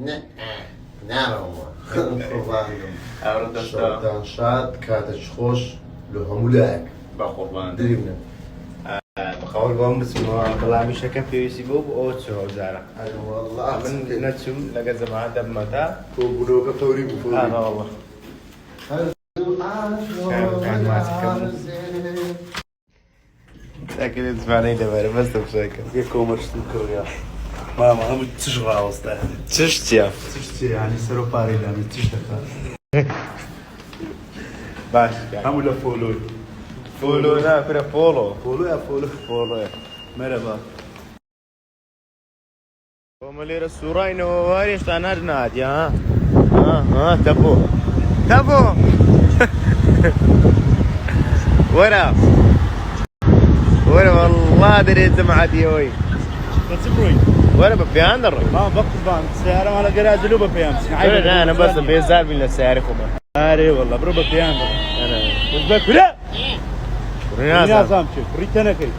نه نارەوە ئەوڕە شەوتان شاد کاتەش خۆش لە هەموو لایەک بە قوربان درێمنە بەخەوەر بۆم بچمەوە بەڵامیشەکەم پێویستی بۆ ئەو چۆ هەوزارە من نەچوم لەگە زەمان دەبمەتا تۆ بوونەوەکە فەوری بوو ئاوەڵە ساکرێت زمانەی دەبارە بەستە بشەکە یە کۆمەرشتم کەویا ماما هەموو چش ڕاوەستە چش چییە؟ چش چێ ینی سەر و پارەی دامی چش دەکات باش هەموو لە فۆلۆی فۆلۆ ناکرە پۆڵۆ فۆلۆیە فۆلۆ پۆڵۆیە مەرەبا ئەمە لێرە سوڕاینەوە وارێشتا نادناتی ها تەبۆ تەبۆ وەرە وەرە وەڵڵا دەرێت جەماعەتیەوەی بەچ بڕۆین وەرە بە پێیان دەڕۆی ما بە قوربان سیارەمان لە گەراجلو بە پێیان نانە بەسە بێزار بین لە سیارە خۆمە ئارێ وەڵڵا بڕۆ بە پێیان بە کورە نازام چێت بڕیتە نەکەی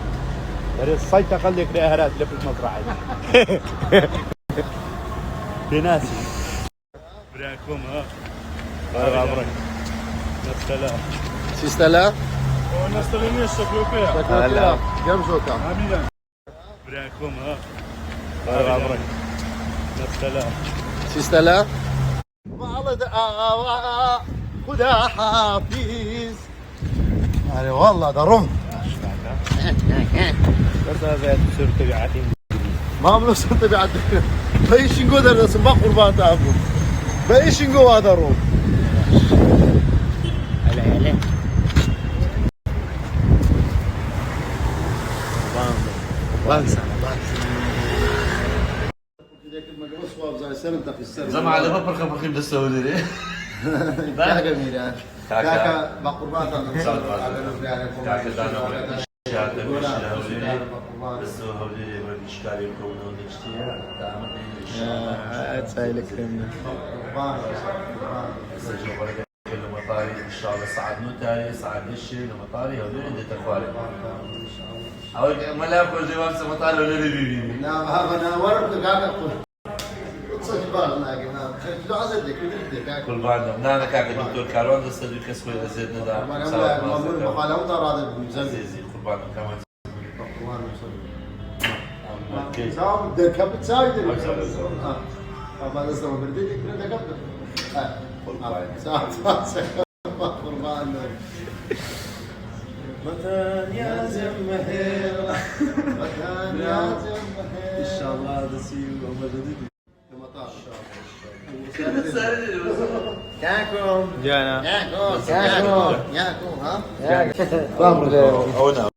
بەرێ سای تەقەل لێکرا هەرات لە پشت مەزرعی پێناسی برا کۆم ها وەرە بڕۆی نەستەلا چیستەلا؟ نەستەلا نییە شەکلۆکەیە گەم زۆکە هەمیدان برا کۆم ها وەرە بڕۆی نەستەلا چیستەلا؟ والد آوا خدا حافظ أري والله ضرهم بس هذا تصير تبعاتي ما عملوا صرت بعد بايش نقول هذا اسم قربان تعبوا بايش نقول هذا ضرهم هلا هلا زعما على بابا خبر خيب السعودي كاكا ميران كاكا بقربان كاكا دانا شهادة مشي بس هو اللي بدي اشكالي يكونوا نشتيها أتسألك كلمة سجلوا بركة المطاري ان شاء الله صعد نوتاي صعد الشيء المطاري هو اللي عنده تفارق او ملاك الجواب سمطاري ولا اللي بيبي نعم هذا انا ورد كاكا شو عزدك كل بعد نانا كاكا دكتور كارون بس اللي كسبوا زيدنا ده مقالة مطار هذا زي كل بعد كمان سام دكبت سايد ما لسه ما بدي كنا دكبت سام قربان وطن يا زمهير وطن يا زمهير ان شاء الله هذا سيو ومجدد ياكم جانا ياكم ها هنا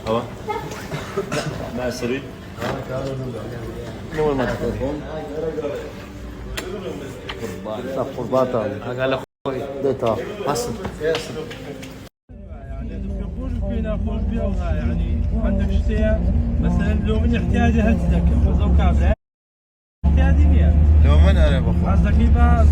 هو ما سري نور ما تكون قربان قال اخوي ديتا حسن فينا خوش بيوها يعني عندك شتية مثلا لو من احتياجي هتذكر وزو كابلة احتياجي مية لو من انا بخو قصدك يبقى